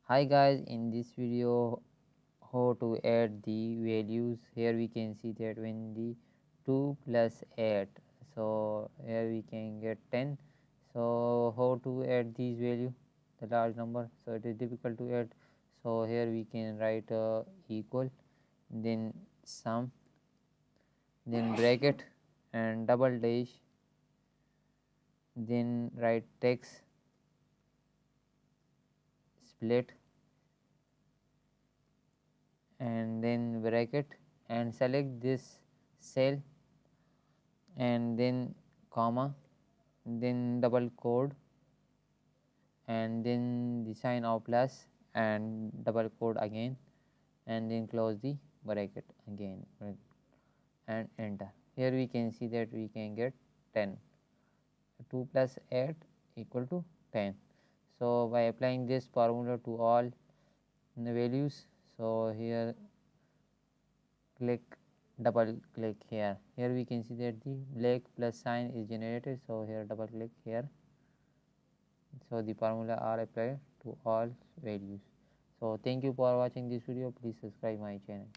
Hi guys, in this video how to add the values. Here we can see that when the 2 plus 8, so here we can get 10. So how to add these value, the large number, so it is difficult to add. So here we can write equal, then sum, then bracket and double dash, then write text split and then bracket and select this cell and then comma, then double quote and then the sign of plus and double quote again and then close the bracket again and enter. Here we can see that we can get 10. 2 plus 8 equal to 10. So by applying this formula to all the values, so here click, double click here we can see that the black plus sign is generated, so here double click here, so the formula are applied to all values. So thank you for watching this video. Please subscribe my channel.